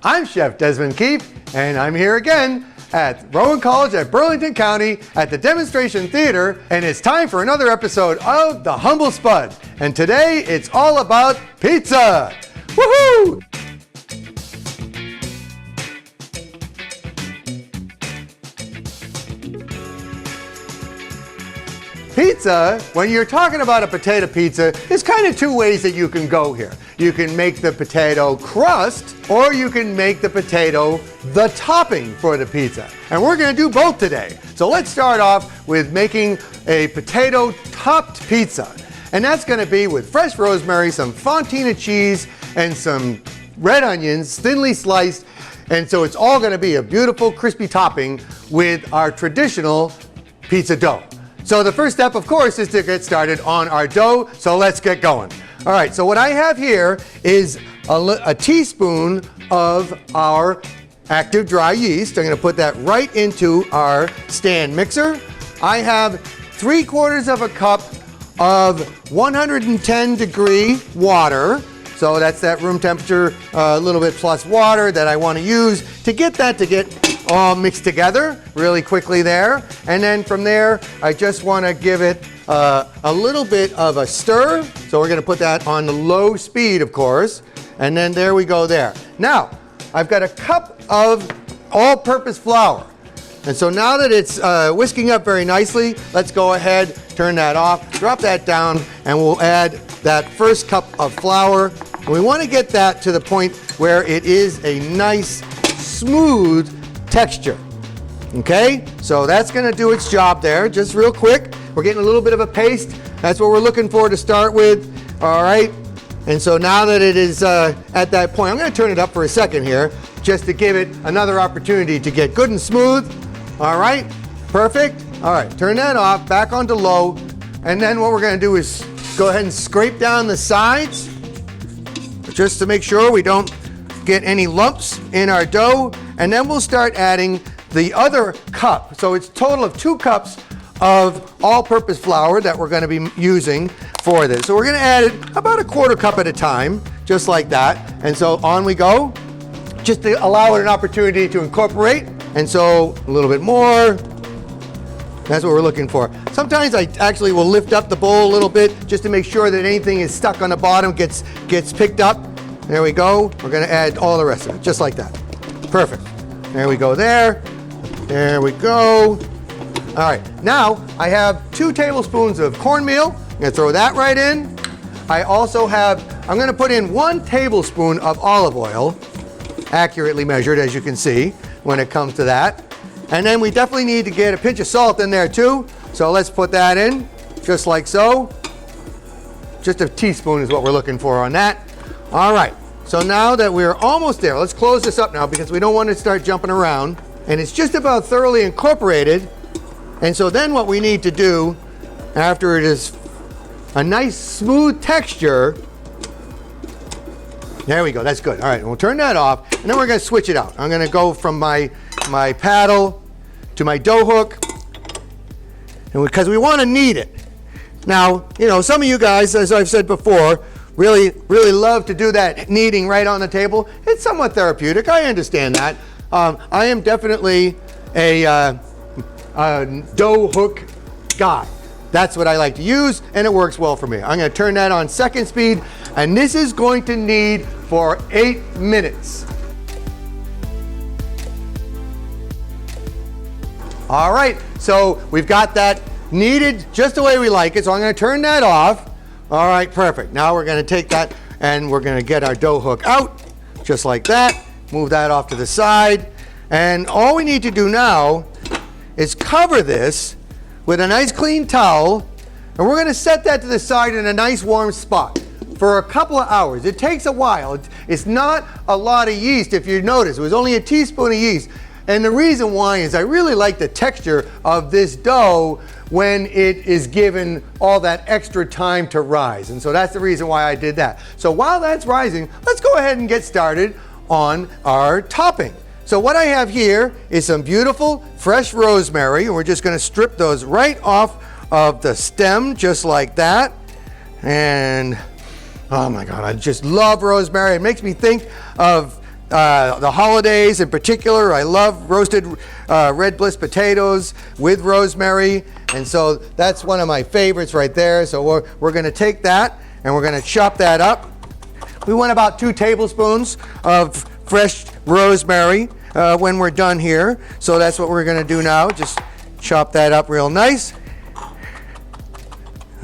I'm Chef Desmond Keefe, and I'm here again at Rowan College at Burlington County at the Demonstration Theater, and it's time for another episode of The Humble Spud. And today, it's all about pizza! Woohoo! Pizza, when you're talking about a potato pizza, there's kind of two ways that you can go here. You can make the potato crust, or you can make the potato the topping for the pizza. And we're gonna do both today. So let's start off with making a potato topped pizza. And that's gonna be with fresh rosemary, some fontina cheese, and some red onions, thinly sliced. And so it's all gonna be a beautiful crispy topping with our traditional pizza dough. So the first step, of course, is to get started on our dough, so let's get going. All right, so what I have here is a teaspoon of our active dry yeast. I'm gonna put that right into our stand mixer. I have 3/4 of a cup of 110-degree water. So that's that room temperature, a little bit plus water that I wanna use to get all mixed together really quickly there. And then from there, I just wanna give it a little bit of a stir. So we're gonna put that on the low speed, of course. And then there we go there. Now, I've got a cup of all-purpose flour. And so now that it's whisking up very nicely, let's go ahead, turn that off, drop that down, and we'll add that first cup of flour. And we wanna get that to the point where it is a nice, smooth texture. Okay, so that's gonna do its job there, just real quick. We're getting a little bit of a paste. That's what we're looking for to start with. All right, and so now that it is at that point, I'm gonna turn it up for a second here, just to give it another opportunity to get good and smooth. All right, perfect. All right, turn that off, back onto low. And then what we're gonna do is go ahead and scrape down the sides, just to make sure we don't get any lumps in our dough. And then we'll start adding the other cup. So it's a total of 2 cups of all-purpose flour that we're gonna be using for this. So we're gonna add it about 1/4 cup at a time, just like that. And so on we go, just to allow it an opportunity to incorporate. And so a little bit more. That's what we're looking for. Sometimes I actually will lift up the bowl a little bit just to make sure that anything is stuck on the bottom gets picked up. There we go. We're gonna add all the rest of it, just like that. Perfect. There we go there. There we go. All right, now I have 2 tablespoons of cornmeal. I'm gonna throw that right in. I also have, I'm gonna put in 1 tablespoon of olive oil, accurately measured as you can see when it comes to that. And then we definitely need to get a pinch of salt in there too. So let's put that in, just like so. Just a teaspoon is what we're looking for on that. All right, so now that we're almost there, let's close this up now because we don't want to start jumping around. And it's just about thoroughly incorporated. And so then what we need to do after it is a nice smooth texture, there we go, that's good. All right, we'll turn that off and then we're gonna switch it out. I'm gonna go from my paddle to my dough hook, and because we wanna knead it. Now, you know, some of you guys, as I've said before, really love to do that kneading right on the table. It's somewhat therapeutic, I understand that. I am definitely a dough hook guy. That's what I like to use, and it works well for me. I'm gonna turn that on 2nd speed, and this is going to knead for 8 minutes. All right, so we've got that kneaded just the way we like it, so I'm gonna turn that off. All right, perfect. Now we're gonna take that and we're gonna get our dough hook out, just like that. Move that off to the side. And all we need to do now is cover this with a nice clean towel, and we're gonna set that to the side in a nice warm spot for a couple of hours. It takes a while. It's not a lot of yeast, if you notice. It was only a teaspoon of yeast. And the reason why is I really like the texture of this dough when it is given all that extra time to rise. And so that's the reason why I did that. So while that's rising, let's go ahead and get started on our topping. So what I have here is some beautiful fresh rosemary, and we're just gonna strip those right off of the stem, just like that. And oh my God, I just love rosemary. It makes me think of the holidays in particular. I love roasted red bliss potatoes with rosemary, and so that's one of my favorites right there. So we're going to take that and we're going to chop that up. We want about 2 tablespoons of fresh rosemary when we're done here. So that's what we're going to do now. Just chop that up real nice.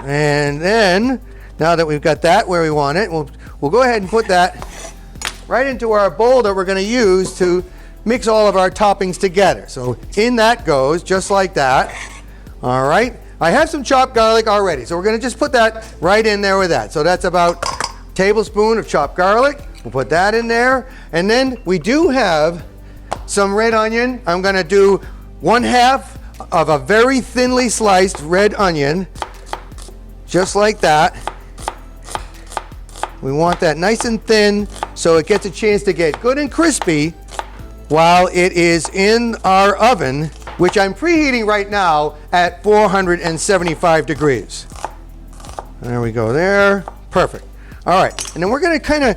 And then, now that we've got that where we want it, we'll go ahead and put that right into our bowl that we're going to use to mix all of our toppings together. So in that goes, just like that. All right. I have some chopped garlic already, so we're going to just put that right in there with that. So that's about a tablespoon of chopped garlic. We'll put that in there. And then we do have some red onion. I'm going to do 1/2 of a very thinly sliced red onion, just like that. We want that nice and thin so it gets a chance to get good and crispy while it is in our oven, which I'm preheating right now at 475 degrees. There we go there. Perfect. All right. And then we're going to kind of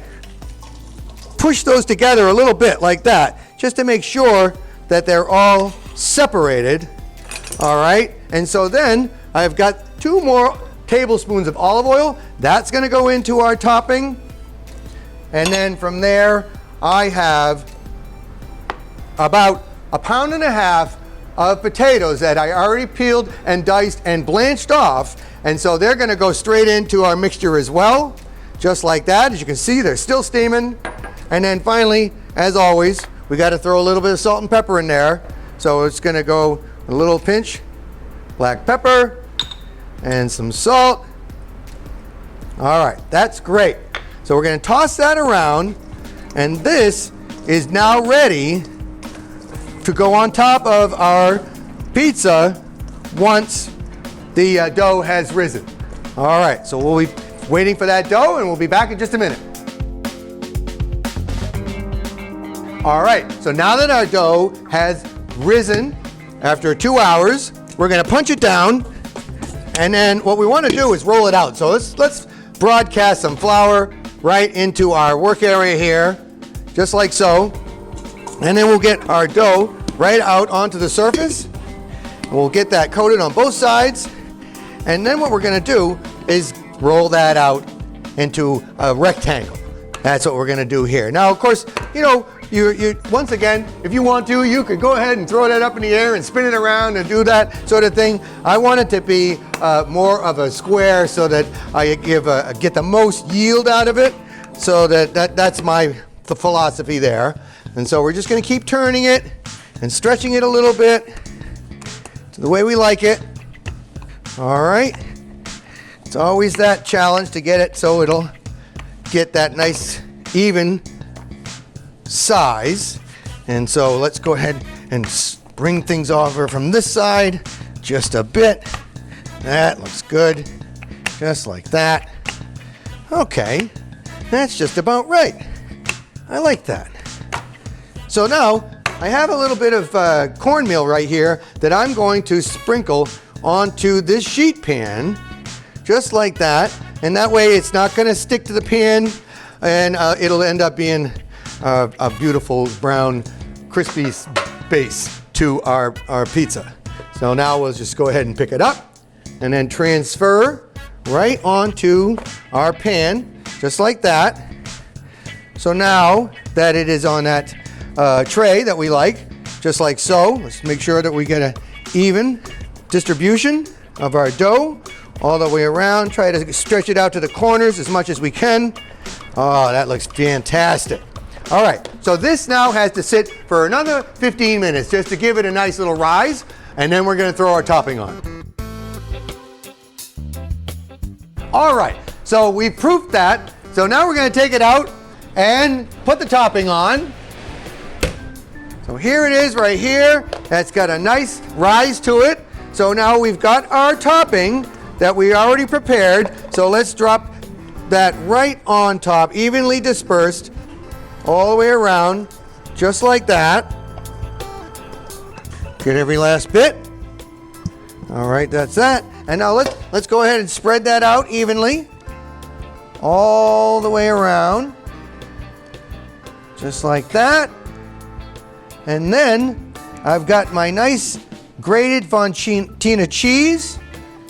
push those together a little bit like that, just to make sure that they're all separated. All right. And so then I've got 2 more tablespoons of olive oil. That's going to go into our topping. And then from there, I have about 1.5 pounds of potatoes that I already peeled and diced and blanched off. And so they're going to go straight into our mixture as well, just like that. As you can see, they're still steaming. And then finally, as always, we got to throw a little bit of salt and pepper in there. So it's going to go a little pinch black pepper and some salt. All right, that's great. So we're going to toss that around, and this is now ready to go on top of our pizza once the dough has risen. All right, so we'll be waiting for that dough, and we'll be back in just a minute. All right, so now that our dough has risen after 2 hours, we're going to punch it down, and then what we want to do is roll it out. So let's broadcast some flour right into our work area here, just like so. And then we'll get our dough right out onto the surface. We'll get that coated on both sides. And then what we're going to do is roll that out into a rectangle. That's what we're going to do here. Now, of course, you know, you once again, if you want to, you could go ahead and throw that up in the air and spin it around and do that sort of thing. I want it to be more of a square so that I get the most yield out of it. So that's the philosophy there. And so we're just going to keep turning it and stretching it a little bit to the way we like it. All right. It's always that challenge to get it so it'll get that nice even size. And so let's go ahead and bring things over from this side just a bit. That looks good. Just like that. Okay. That's just about right. I like that. So now I have a little bit of cornmeal right here that I'm going to sprinkle onto this sheet pan, just like that. And that way it's not going to stick to the pan, and it'll end up being a beautiful brown crispy base to our pizza. So now we'll just go ahead and pick it up and then transfer right onto our pan, just like that. So now that it is on that tray that we like, just like so, let's make sure that we get an even distribution of our dough all the way around. Try to stretch it out to the corners as much as we can. Oh, that looks fantastic. All right, so this now has to sit for another 15 minutes just to give it a nice little rise, and then we're going to throw our topping on. All right, so we proofed that. So now we're going to take it out and put the topping on. So here it is right here. That's got a nice rise to it. So now we've got our topping that we already prepared. So let's drop that right on top, evenly dispersed all the way around, just like that. Get every last bit. All right, that's that. And now let's go ahead and spread that out evenly all the way around, just like that. And then I've got my nice grated Fontina cheese.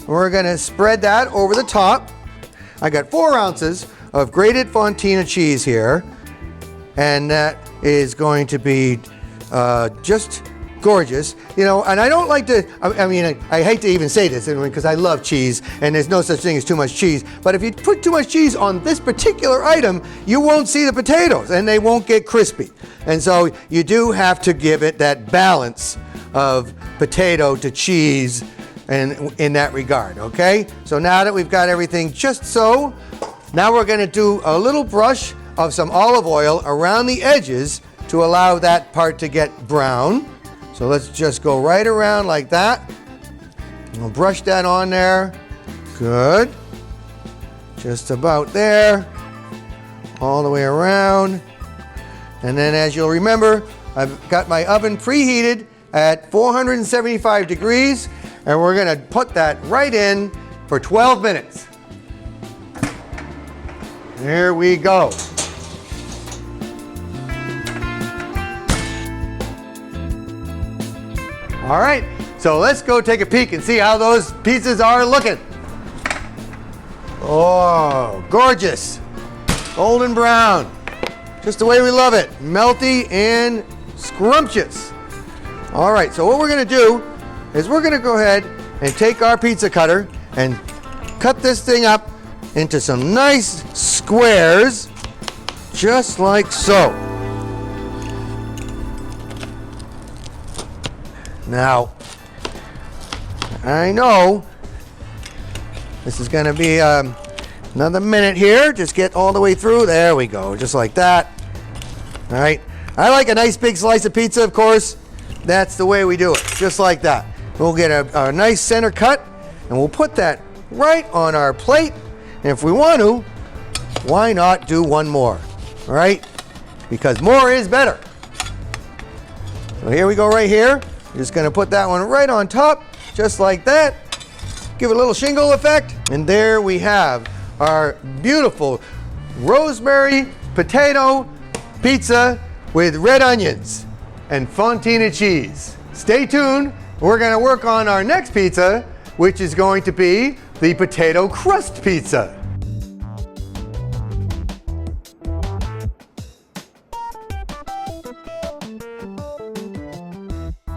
We're gonna spread that over the top. I got 4 ounces of grated Fontina cheese here, and that is going to be just gorgeous. You know, and I don't like to, I hate to even say this because I love cheese and there's no such thing as too much cheese, but if you put too much cheese on this particular item, you won't see the potatoes and they won't get crispy. And so you do have to give it that balance of potato to cheese and in that regard, okay? So now that we've got everything just so, now we're gonna do a little brush of some olive oil around the edges to allow that part to get brown. So let's just go right around like that. We'll brush that on there. Good. Just about there. All the way around. And then as you'll remember, I've got my oven preheated at 475 degrees, and we're gonna put that right in for 12 minutes. There we go. All right, so let's go take a peek and see how those pizzas are looking. Oh, gorgeous. Golden brown. Just the way we love it. Melty and scrumptious. All right, so what we're gonna do is we're gonna go ahead and take our pizza cutter and cut this thing up into some nice squares, just like so. Now, I know this is gonna be another minute here. Just get all the way through. There we go, just like that. All right, I like a nice big slice of pizza, of course. That's the way we do it, just like that. We'll get a nice center cut, and we'll put that right on our plate. And if we want to, why not do one more, all right? Because more is better. So here we go right here. Just gonna put that one right on top, just like that. Give it a little shingle effect. And there we have our beautiful rosemary potato pizza with red onions and Fontina cheese. Stay tuned. We're gonna work on our next pizza, which is going to be the potato crust pizza.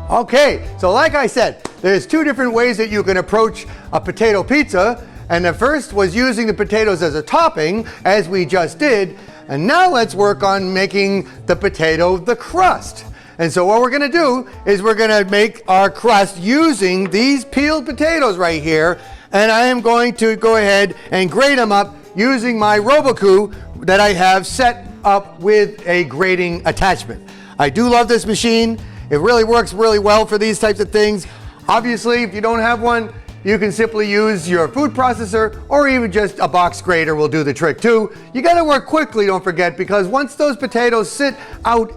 Okay, so like I said, there's 2 different ways that you can approach a potato pizza, and the first was using the potatoes as a topping, as we just did, and now let's work on making the potato the crust. And so what we're gonna do is we're gonna make our crust using these peeled potatoes right here, and I am going to go ahead and grate them up using my Roboku that I have set up with a grating attachment. I do love this machine. It really works really well for these types of things. Obviously, if you don't have one, you can simply use your food processor or even just a box grater will do the trick too. You gotta work quickly, don't forget, because once those potatoes sit out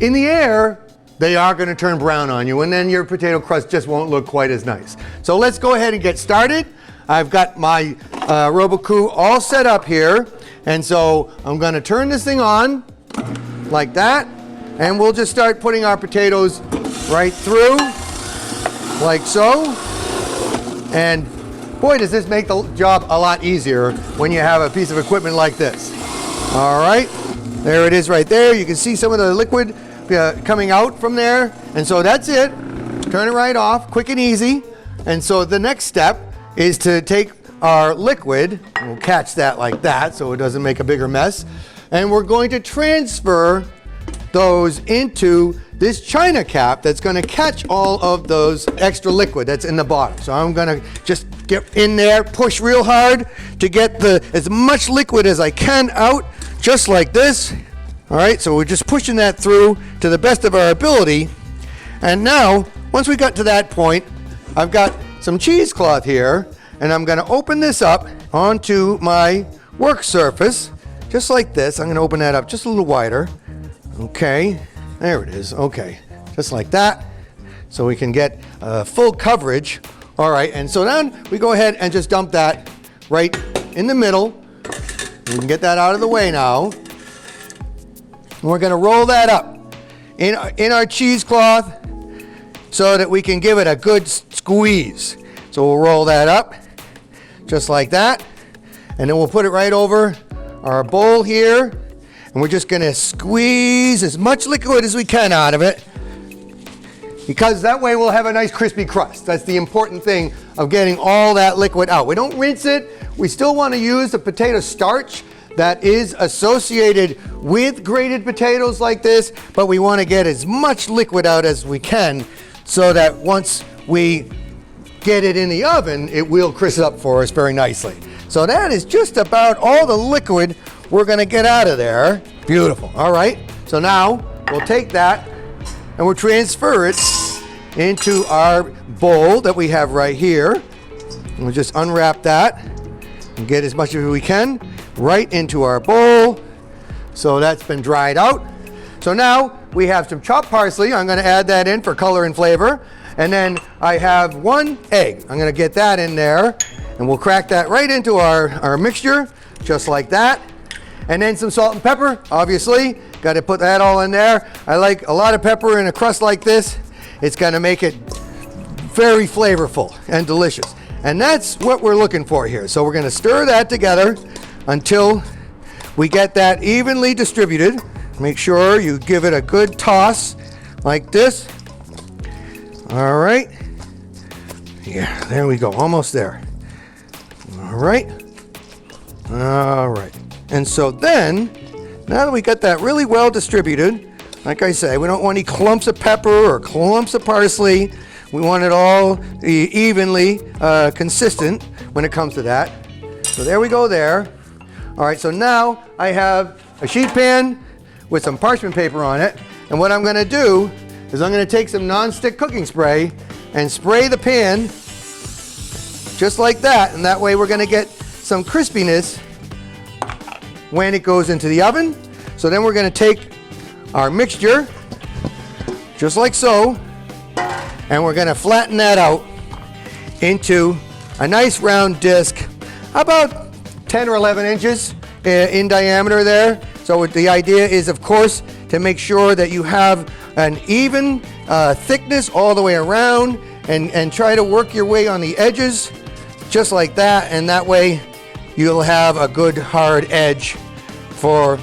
in the air, they are gonna turn brown on you, and then your potato crust just won't look quite as nice. So let's go ahead and get started. I've got my Roboku all set up here, and so I'm gonna turn this thing on like that. And we'll just start putting our potatoes right through, like so. And boy, does this make the job a lot easier when you have a piece of equipment like this. All right, there it is right there. You can see some of the liquid coming out from there. And so that's it. Turn it right off, quick and easy. And so the next step is to take our liquid, we'll catch that like that so it doesn't make a bigger mess. And we're going to transfer those into this china cap that's going to catch all of those extra liquid that's in the bottom. So I'm going to just get in there, push real hard to get as much liquid as I can out, just like this. All right, so we're just pushing that through to the best of our ability. And now, once we got to that point, I've got some cheesecloth here, and I'm going to open this up onto my work surface, just like this. I'm going to open that up just a little wider. Okay, there it is. Okay, just like that, so we can get full coverage. All right, and so then we go ahead and just dump that right in the middle. We can get that out of the way now. And we're going to roll that up in our cheesecloth so that we can give it a good squeeze. So we'll roll that up just like that. And then we'll put it right over our bowl here. And we're just going to squeeze as much liquid as we can out of it, because that way we'll have a nice crispy crust. That's the important thing of getting all that liquid out. We don't rinse it. We still want to use the potato starch that is associated with grated potatoes like this, but we want to get as much liquid out as we can so that once we get it in the oven, it will crisp up for us very nicely. So that is just about all the liquid we're going to get out of there. Beautiful. All right. So now we'll take that and we'll transfer it into our bowl that we have right here. And we'll just unwrap that and get as much as we can right into our bowl. So that's been dried out. So now we have some chopped parsley. I'm going to add that in for color and flavor. And then I have 1 egg. I'm going to get that in there, and we'll crack that right into our mixture, just like that. And then some salt and pepper, obviously. Got to put that all in there. I like a lot of pepper in a crust like this. It's going to make it very flavorful and delicious. And that's what we're looking for here. So we're going to stir that together until we get that evenly distributed. Make sure you give it a good toss like this. All right. Yeah, there we go. Almost there. All right. All right. And so then, now that we got that really well distributed, like I say, we don't want any clumps of pepper or clumps of parsley. We want it all evenly consistent when it comes to that. So there we go there. All right, so now I have a sheet pan with some parchment paper on it. And what I'm going to do is I'm going to take some non-stick cooking spray and spray the pan just like that. And that way we're going to get some crispiness when it goes into the oven. So then we're going to take our mixture just like so, and we're going to flatten that out into a nice round disc about 10 or 11 inches in diameter there. So the idea is, of course, to make sure that you have an even thickness all the way around, and try to work your way on the edges just like that, and that way you'll have a good hard edge for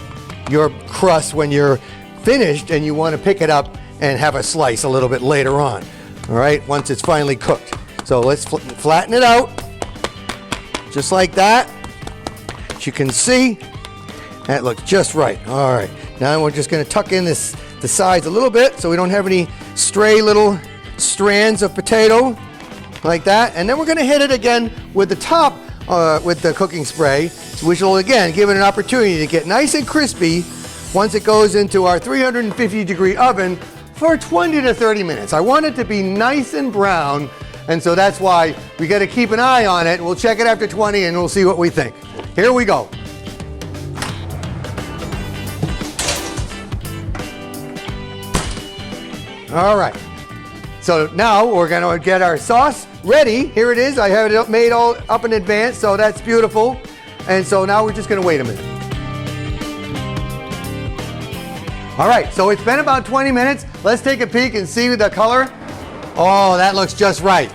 your crust when you're finished and you want to pick it up and have a slice a little bit later on. All right, once it's finally cooked. So let's flatten it out just like that. As you can see, that looks just right. All right, now we're just going to tuck in the sides a little bit so we don't have any stray little strands of potato like that. And then we're going to hit it again with the top with the cooking spray, which will again give it an opportunity to get nice and crispy once it goes into our 350-degree oven for 20 to 30 minutes. I want it to be nice and brown, and so that's why we got to keep an eye on it. We'll check it after 20 and we'll see what we think. Here we go. All right, so now we're going to get our sauce ready. Here it is. I have it made all up in advance, so that's beautiful. And so now we're just going to wait a minute. All right, so it's been about 20 minutes. Let's take a peek and see the color. Oh, that looks just right.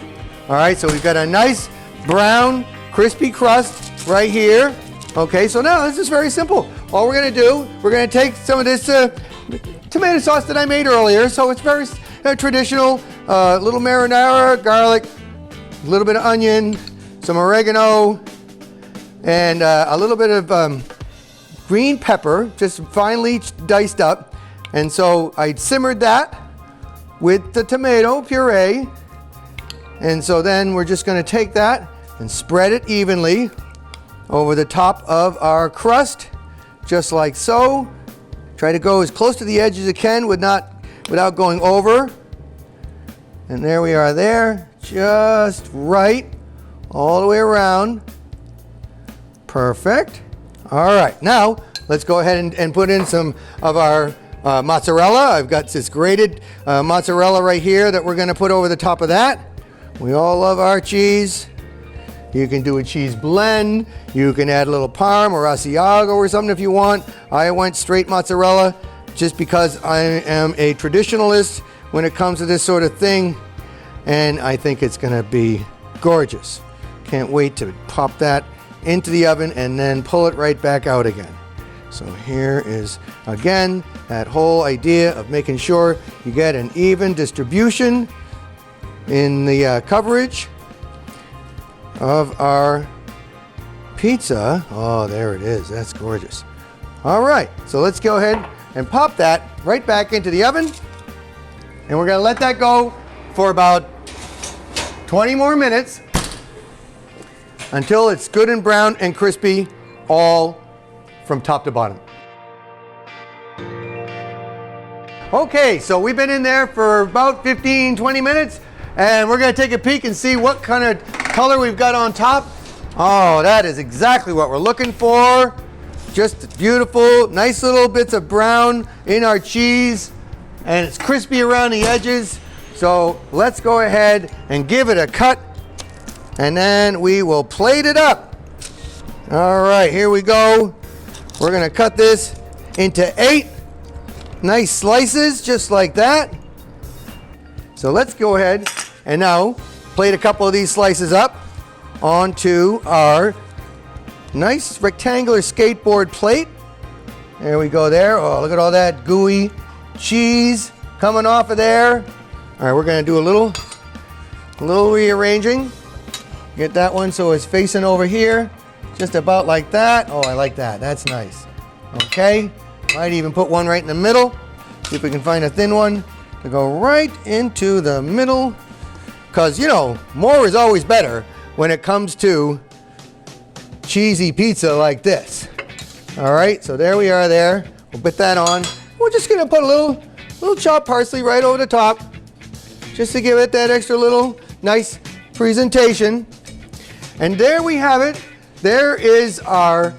All right, so we've got a nice brown, crispy crust right here. Okay, so now this is very simple. All we're going to do, we're going to take some of this tomato sauce that I made earlier. So it's very traditional, little marinara, garlic, a little bit of onion, some oregano, and a little bit of green pepper, just finely diced up. And so I simmered that with the tomato puree. And so then we're just going to take that and spread it evenly over the top of our crust, just like so. Try to go as close to the edge as you can without going over. And there we are there, just right, all the way around. Perfect. All right, now let's go ahead and put in some of our mozzarella. I've got this grated mozzarella right here that we're going to put over the top of that. We all love our cheese. You can do a cheese blend. You can add a little Parm or Asiago or something if you want. I went straight mozzarella just because I am a traditionalist when it comes to this sort of thing, and I think it's gonna be gorgeous. Can't wait to pop that into the oven and then pull it right back out again. So here is, again, that whole idea of making sure you get an even distribution in the coverage of our pizza. Oh, there it is. That's gorgeous. All right, so let's go ahead and pop that right back into the oven. And we're gonna let that go for about 20 more minutes until it's good and brown and crispy all from top to bottom. Okay, so we've been in there for about 15-20 minutes, and we're gonna take a peek and see what kind of color we've got on top. Oh, that is exactly what we're looking for. Just beautiful, nice little bits of brown in our cheese, and it's crispy around the edges. So let's go ahead and give it a cut, and then we will plate it up. All right, here we go. We're gonna cut this into 8 nice slices, just like that. So let's go ahead and now plate a couple of these slices up onto our nice rectangular skateboard plate. There we go there. Oh, look at all that gooey cheese coming off of there. All right, we're gonna do a little rearranging. Get that one so it's facing over here, just about like that. Oh, I like that, that's nice. Okay, might even put one right in the middle. See if we can find a thin one to go right into the middle. Because, you know, more is always better when it comes to cheesy pizza like this. All right, so there we are there. We'll put that on. We're just gonna put a little chopped parsley right over the top, just to give it that extra little nice presentation. And there we have it. There is our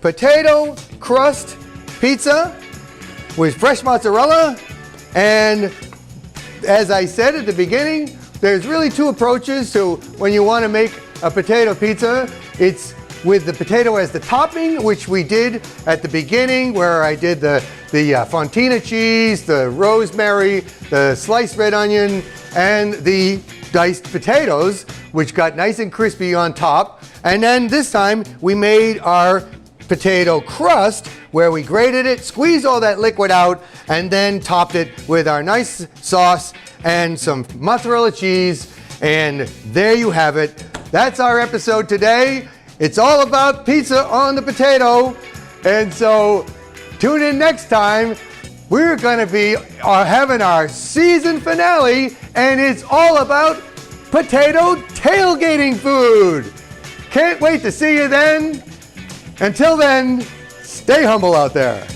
potato crust pizza with fresh mozzarella. And as I said at the beginning, there's really 2 approaches to when you want to make a potato pizza. It's with the potato as the topping, which we did at the beginning, where I did the fontina cheese, the rosemary, the sliced red onion, and the diced potatoes, which got nice and crispy on top. And then this time we made our potato crust, where we grated it, squeezed all that liquid out, and then topped it with our nice sauce and some mozzarella cheese. And there you have it. That's our episode today. It's all about pizza on the potato. And so tune in next time. We're going to be having our season finale, and it's all about potato tailgating food. Can't wait to see you then. Until then, stay humble out there.